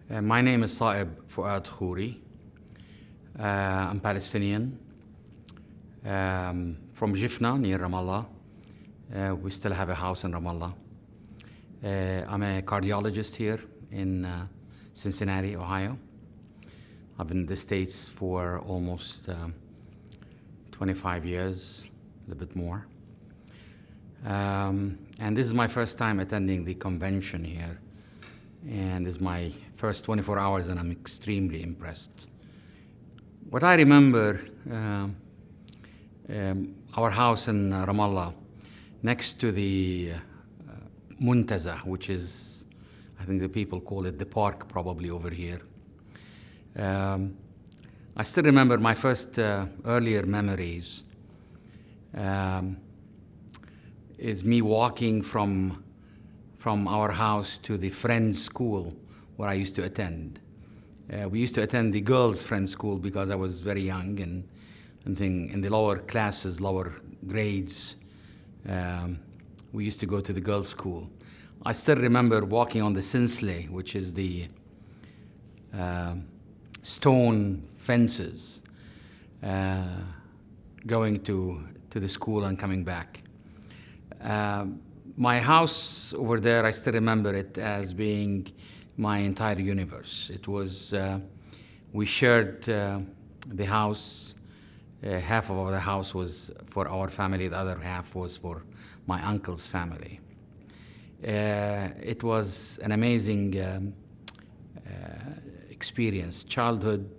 My name is Saeb Khoury. I'm Palestinian, from Jifna near Ramallah. We still have a house in Ramallah. I'm a cardiologist here in Cincinnati, Ohio. I've been in the States for almost 25 years, a little bit more. And this is my first time attending the convention here. And this is my first 24 hours, and I'm extremely impressed. What I remember, our house in Ramallah, next to the Muntaza, which is, I think the people call it the park probably over here. I still remember my first earlier memories is me walking from our house to the Friends School where I used to attend. We used to attend the girls' Friends School because I was very young, and in the lower classes, lower grades, we used to go to the girls' school. I still remember walking on the Sinsle, which is the stone fences, going to the school and coming back. My house over there, I still remember it as being my entire universe. It was, we shared the house. Half of the house was for our family, the other half was for my uncle's family. It was an amazing experience, childhood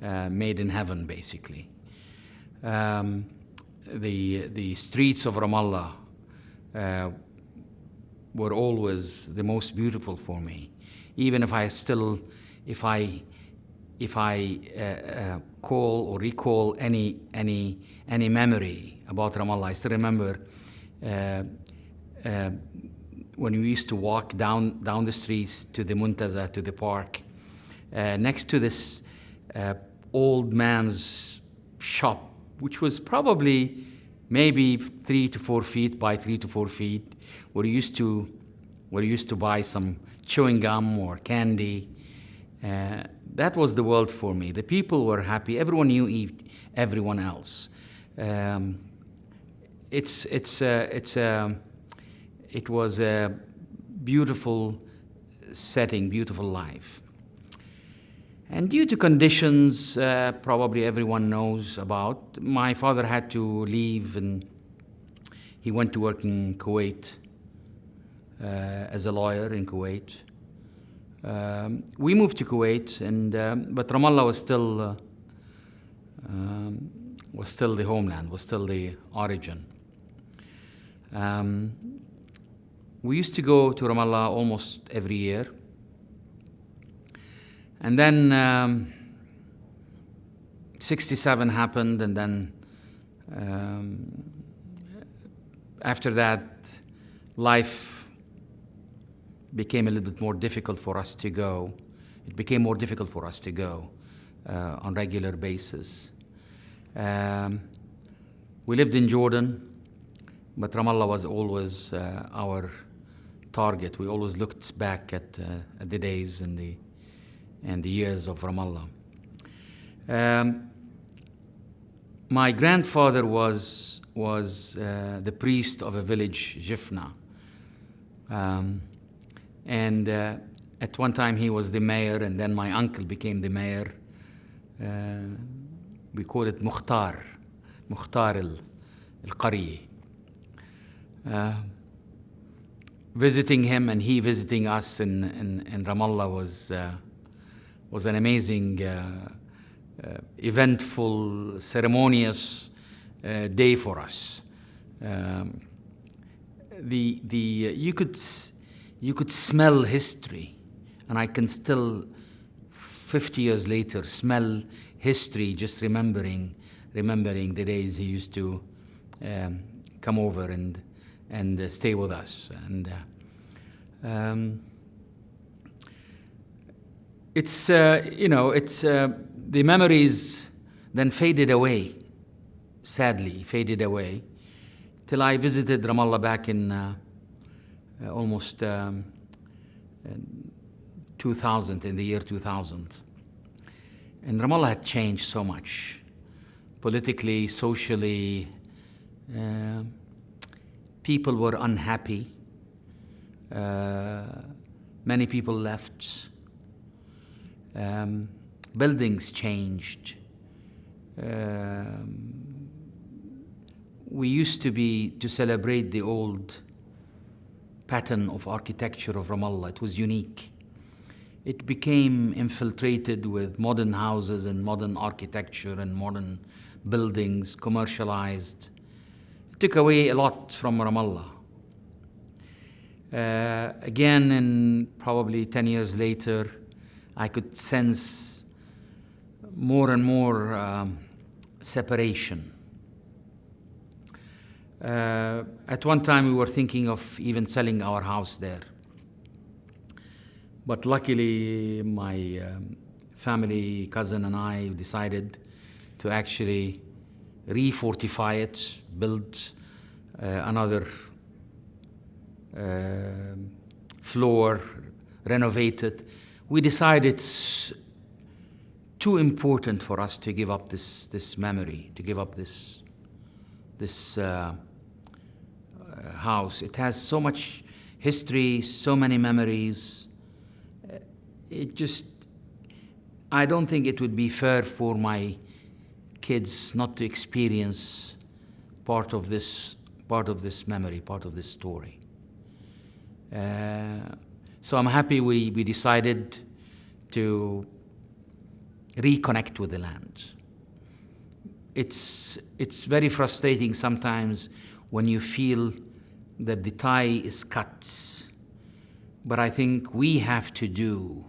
made in heaven, basically. The streets of Ramallah were always the most beautiful for me. Even if I call or recall any memory about Ramallah, I still remember when we used to walk down the streets to the Muntaza, to the park, next to this old man's shop, which was probably maybe 3 to 4 feet by 3 to 4 feet, where you used to buy some chewing gum or candy. That was the world for me. The people were happy. Everyone knew everyone else. It was a beautiful setting, beautiful life. And due to conditions probably everyone knows about, my father had to leave, and he went to work in Kuwait as a lawyer in Kuwait. We moved to Kuwait, but Ramallah was still the homeland, was still the origin. We used to go to Ramallah almost every year. And then 67 happened, and then after that, life became a little bit more difficult for us to go. It became more difficult for us to go on regular basis. We lived in Jordan, but Ramallah was always our target. We always looked back at the days and the years of Ramallah. My grandfather was the priest of a village, Jifna. And at one time he was the mayor, and then my uncle became the mayor. We call it Mukhtar al-Qaryi. Visiting him and he visiting us in Ramallah was an amazing, eventful, ceremonious day for us. You could smell history, and I can still, 50 years later, smell history just remembering the days he used to come over and stay with us. And it's the memories then faded away, sadly faded away, till I visited Ramallah back in almost 2000, in the year 2000. And Ramallah had changed so much, politically, socially. People were unhappy. Many people left. Buildings changed. We used to celebrate the old pattern of architecture of Ramallah. It was unique. It became infiltrated with modern houses and modern architecture and modern buildings, commercialized. It took away a lot from Ramallah. Again, in probably 10 years later, I could sense more and more separation. At one time, we were thinking of even selling our house there. But luckily, my family, cousin, and I decided to actually refortify it, build another floor, renovate it. We decided it's too important for us to give up this memory, to give up this house. It has so much history, so many memories. I don't think it would be fair for my kids not to experience part of this memory, part of this story. So I'm happy we decided to reconnect with the land. It's very frustrating sometimes when you feel that the tie is cut, but I think we have to do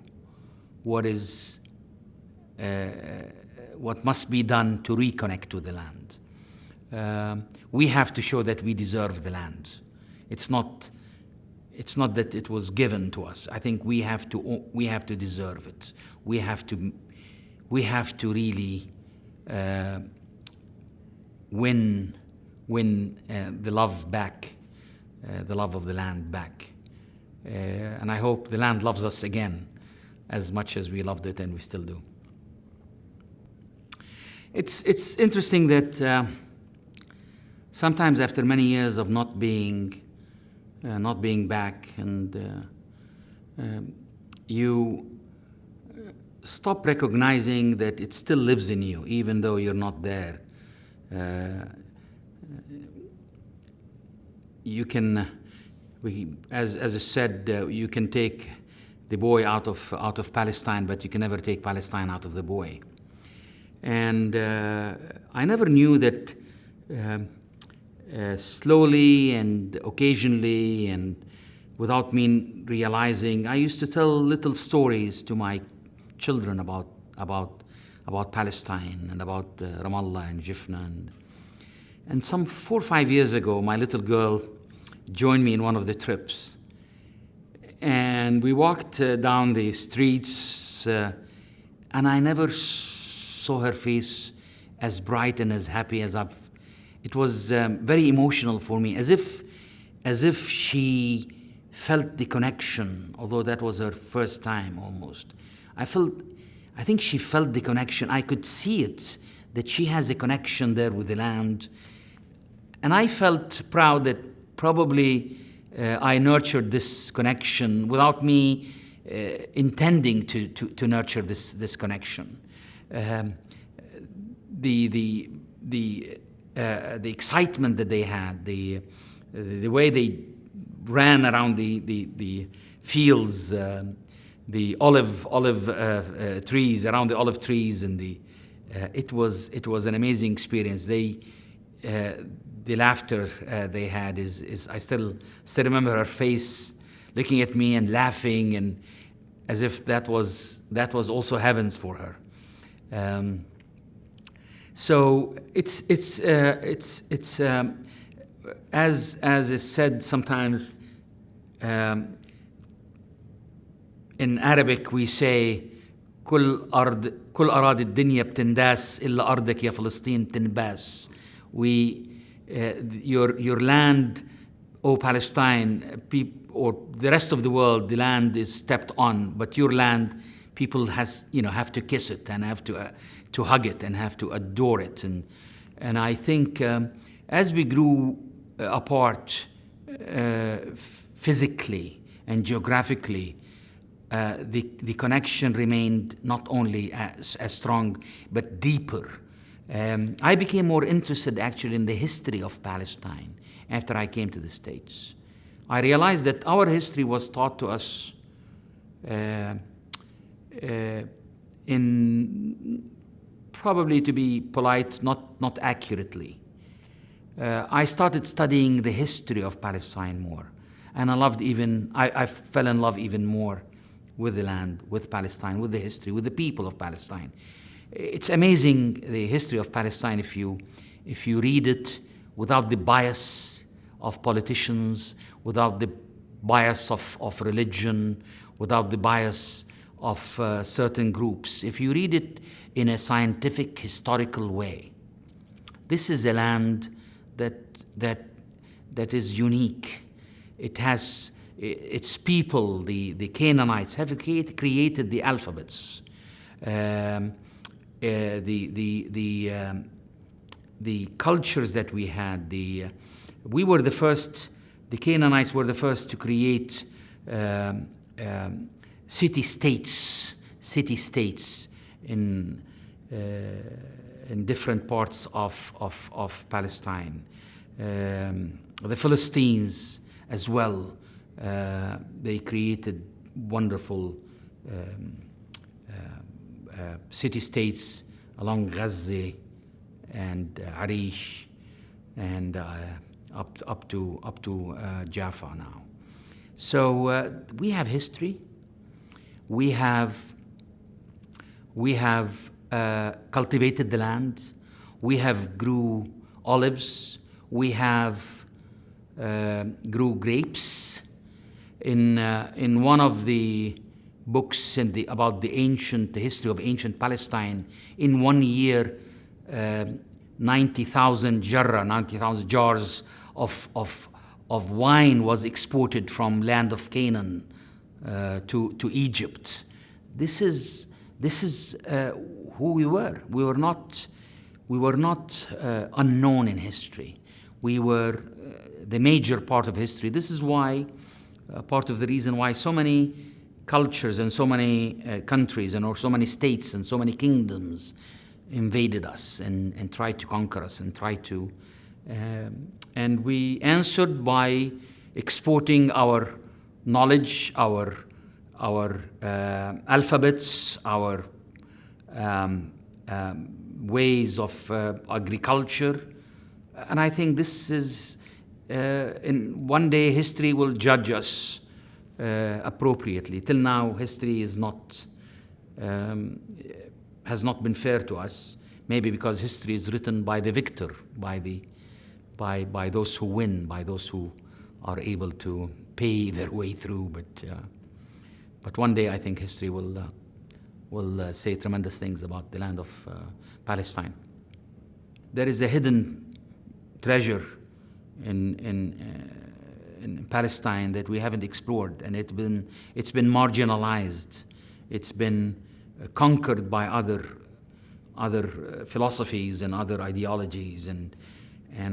what must be done to reconnect with the land. We have to show that we deserve the land. It's not that it was given to us. I think we have to deserve it. We have to really win the love back, the love of the land back. And I hope the land loves us again as much as we loved it, and we still do. It's interesting that sometimes after many years of not being back, and you stop recognizing that it still lives in you, even though you're not there. You can, as I said, you can take the boy out of Palestine, but you can never take Palestine out of the boy. And I never knew that slowly and occasionally and without me realizing, I used to tell little stories to my children about Palestine and about Ramallah and Jifna. And some 4 or 5 years ago, my little girl joined me in one of the trips. And we walked down the streets, and I never saw her face as bright and as happy as it was very emotional for me, as if she felt the connection, although that was her first time almost. I think she felt the connection. I could see it, that she has a connection there with the land. And I felt proud that probably I nurtured this connection without me intending to nurture this connection. The excitement that they had, the way they ran around the fields, the olive trees, around the olive trees, and it was an amazing experience. The laughter they had is I still remember her face looking at me and laughing, and as if that was also heavens for her. So it's as is said sometimes. In Arabic we say كل أراضي الدنيا بتنداس إلا أرضك يا فلسطين تنباس. Your land oh, Palestine, or the rest of the world, the land is stepped on, but your land, people have to kiss it and have to hug it and have to adore it. And I think as we grew apart physically and geographically, the connection remained not only as strong, but deeper. I became more interested actually in the history of Palestine after I came to the States. I realized that our history was taught to us in, probably to be polite, not accurately. I started studying the history of Palestine more, and I fell in love even more with the land, with Palestine, with the history, with the people of Palestine. It's amazing, the history of Palestine, if you read it without the bias of politicians, without the bias of religion, without the bias of certain groups. If you read it in a scientific, historical way, this is a land that is unique. It has its people, the Canaanites, have created the alphabets. The cultures that we had, we were the first. The Canaanites were the first to create city-states in different parts of Palestine. The Philistines as well. They created wonderful city-states along Gaza and Arish and up to Jaffa now. So we have history. We have cultivated the land. We have grew olives. We have grew grapes. In one of the books about the history of ancient Palestine, in 1 year, 90,000 jars of wine was exported from land of Canaan to Egypt. This is who we were. We were not unknown in history. We were the major part of history. This is why part of the reason why so many cultures and so many countries or so many states and so many kingdoms invaded us and tried to conquer us and and we answered by exporting our knowledge, our alphabets, our ways of agriculture. And I think this is, in one day history will judge us appropriately. Till now, history has not been fair to us. Maybe because history is written by the victor, by those who win, by those who are able to pay their way through. But one day, I think history will say tremendous things about the land of Palestine. There is a hidden treasure in Palestine that we haven't explored, and it's been marginalized. It's been conquered by other philosophies and other ideologies, and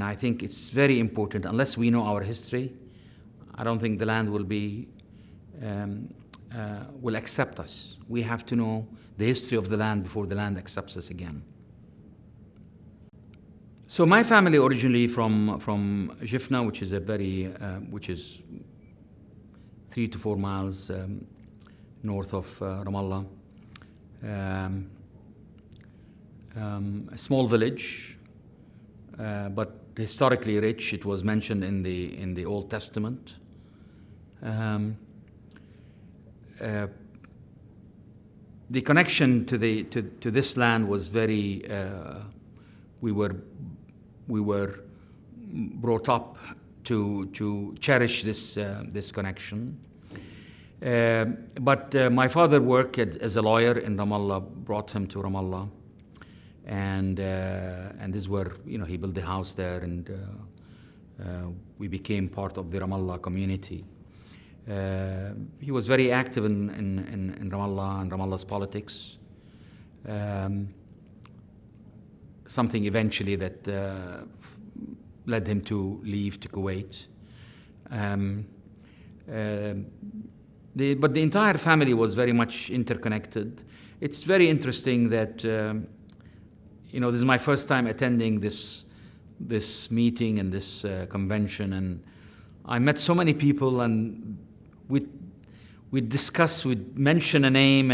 I think it's very important. Unless we know our history, I don't think the land will accept us. We have to know the history of the land before the land accepts us again. So my family originally from Jifna, which is 3 to 4 miles north of Ramallah. A small village, but historically rich. It was mentioned in the Old Testament. The connection to this land was very. We were brought up to cherish this connection. But my father worked as a lawyer in Ramallah, brought him to Ramallah, and this is where he built the house there, and we became part of the Ramallah community. He was very active in Ramallah and Ramallah's politics. Something eventually that led him to leave to Kuwait. But the entire family was very much interconnected. It's very interesting that, this is my first time attending this meeting and this convention, and I met so many people, and we'd discuss, we'd mention a name,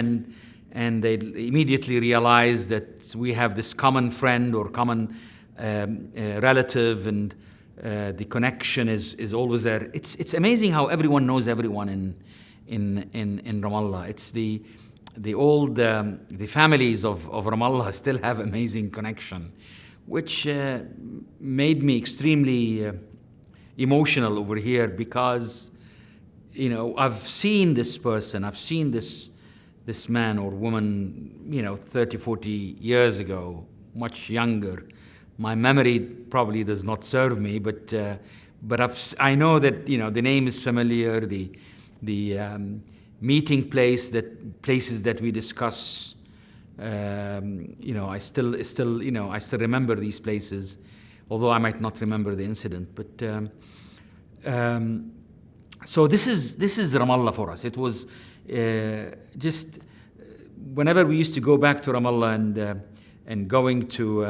and they'd immediately realize that we have this common friend or common relative, and the connection is always there. It's amazing how everyone knows everyone in Ramallah. It's the families of Ramallah still have amazing connection, which made me extremely emotional over here, because I've seen this person, I've seen this man or woman 30, 40 years ago, much younger. My memory probably does not serve me, but I know that the name is familiar. The meeting places that we discuss. I still remember these places, although I might not remember the incident. But so this is Ramallah for us. It was just whenever we used to go back to Ramallah and going to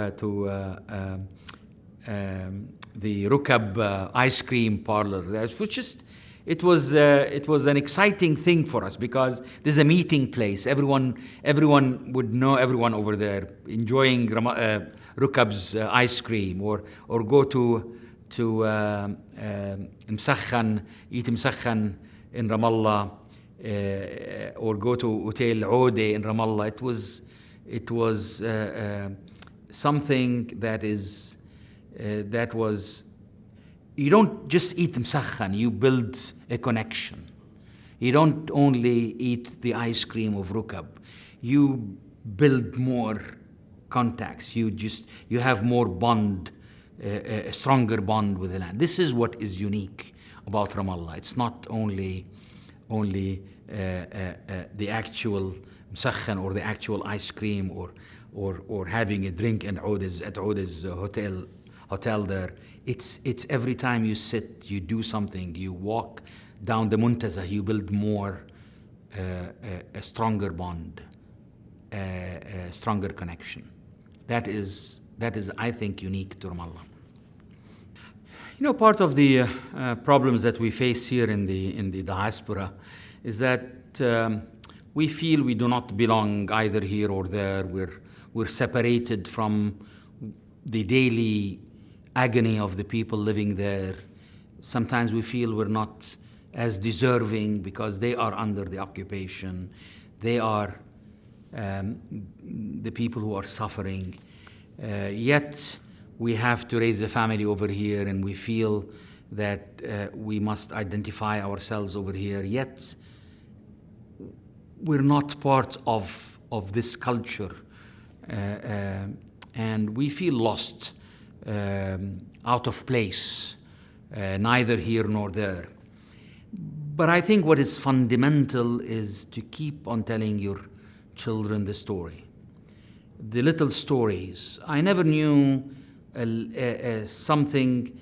the Rukab ice cream parlor, it was an exciting thing for us, because there's a meeting place. Everyone would know everyone over there, enjoying Rukab's ice cream, or go to Msakhan, eat Msakhan in Ramallah, or go to Hotel Ode in Ramallah. It was something that was. You don't just eat Msakhan, you build a connection. You don't only eat the ice cream of Rukab, you build more contacts. You have more bond, a stronger bond with the land. This is what is unique about Ramallah. It's not only the actual Msakhan or the actual ice cream or having a drink at Oda's hotel there. It's every time you sit, you do something, you walk down the Muntaza, you build more, a stronger bond, a stronger connection. That is, I think, unique to Ramallah. Part of the problems that we face here in the diaspora is that we feel we do not belong either here or there. We're separated from the daily agony of the people living there. Sometimes we feel we're not as deserving because they are under the occupation. They are the people who are suffering. Yet we have to raise a family over here, and we feel that we must identify ourselves over here. Yet we're not part of this culture, and we feel lost, out of place, neither here nor there. But I think what is fundamental is to keep on telling your children the story, the little stories. I never knew something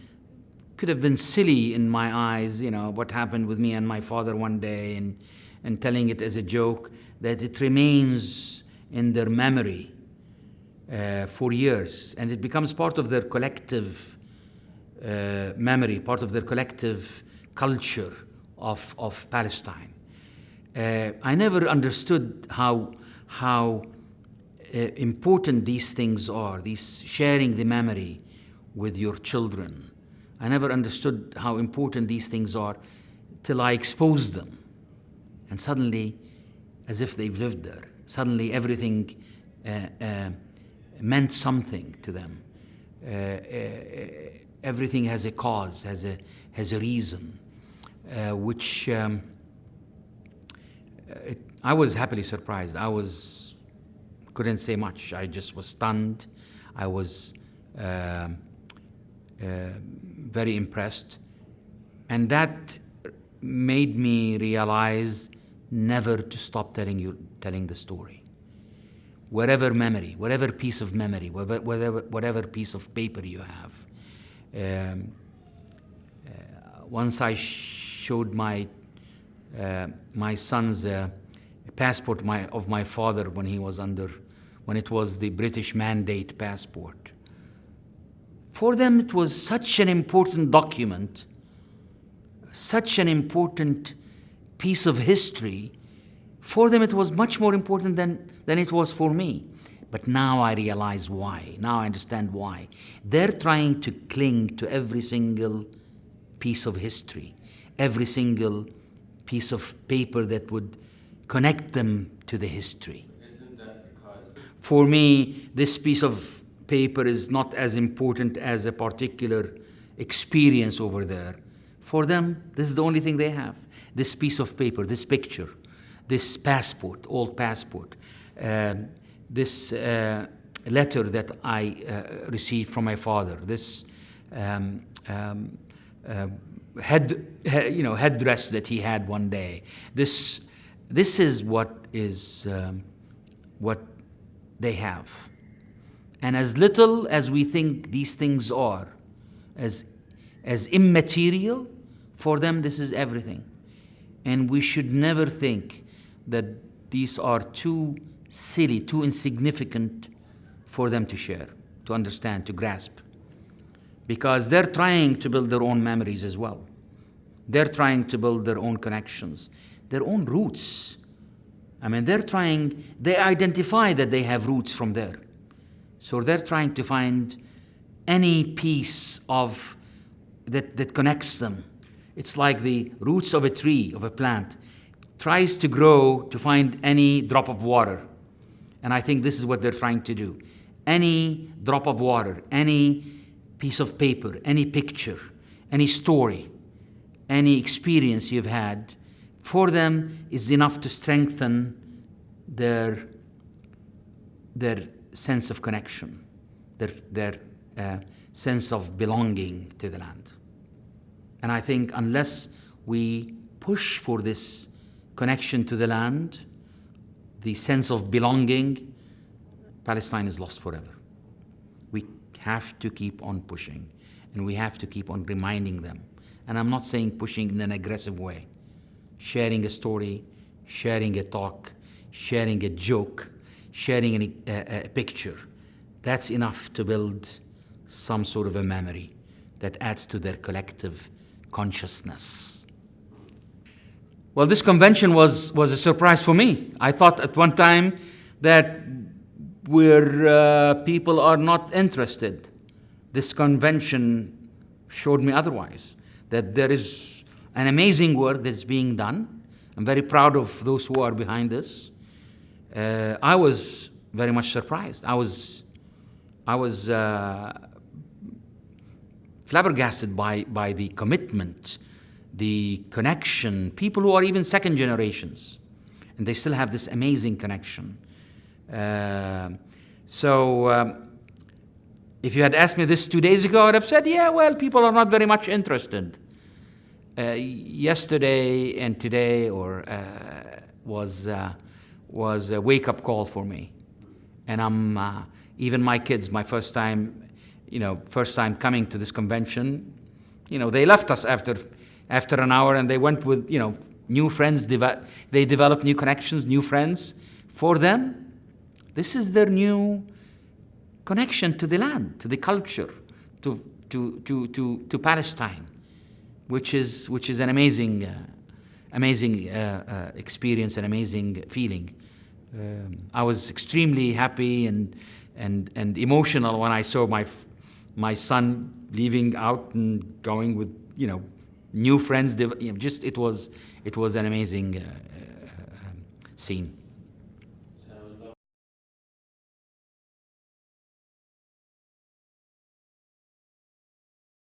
could have been silly in my eyes, what happened with me and my father one day, and telling it as a joke, that it remains in their memory for years, and it becomes part of their collective memory, part of their collective culture of Palestine. I never understood how important these things are, these sharing the memory with your children. I never understood how important these things are till I exposed them. And suddenly, as if they've lived there, suddenly everything meant something to them. Everything has a cause, has a reason, which I was happily surprised. couldn't say much. I just was stunned. I was very impressed. And that made me realize never to stop telling the story. Whatever memory, whatever piece of memory, whatever piece of paper you have. Once I showed my son's passport of my father when it was the British Mandate passport. For them, it was such an important document, such an important piece of history. For them, it was much more important than it was for me. But now I realize why. Now I understand why. They're trying to cling to every single piece of history, every single piece of paper that would connect them to the history. Isn't that because... For me, this piece of paper is not as important as a particular experience over there. For them, this is the only thing they have. This piece of paper, this picture, this passport, old passport, this letter that I received from my father, this headdress that he had one day. This is what they have. And as little as we think these things are, as immaterial, for them this is everything. And we should never think that these are too silly, too insignificant for them to share, to understand, to grasp. Because they're trying to build their own memories as well. They're trying to build their own connections, their own roots. I mean, they identify that they have roots from there. So they're trying to find any piece of that connects them. It's like the roots of a tree, of a plant, tries to grow to find any drop of water. And I think this is what they're trying to do. Any drop of water, any piece of paper, any picture, any story, any experience you've had, for them is enough to strengthen their sense of connection, their sense of belonging to the land. And I think unless we push for this connection to the land, the sense of belonging, Palestine is lost forever. We have to keep on pushing, and we have to keep on reminding them. And I'm not saying pushing in an aggressive way. Sharing a story, sharing a talk, sharing a joke, sharing a picture, that's enough to build some sort of a memory that adds to their collective consciousness. Well, this convention was a surprise for me. I thought at one time that where people are not interested, this convention showed me otherwise, that there is an amazing work that's being done. I'm very proud of those who are behind this. I was very much surprised. I was flabbergasted by the commitment, the connection, people who are even second generations, and they still have this amazing connection. So if you had asked me this 2 days ago, I'd have said, yeah, well, people are not very much interested. Yesterday and today was a wake-up call for me. And I'm even my kids, my first time coming to this convention, they left us after an hour, and they went with new friends. They developed new connections, new friends. For them, this is their new connection to the land, to the culture, to Palestine, which is an amazing experience, an amazing feeling. I was extremely happy and emotional when I saw my son leaving out and going with new friends. It was an amazing scene.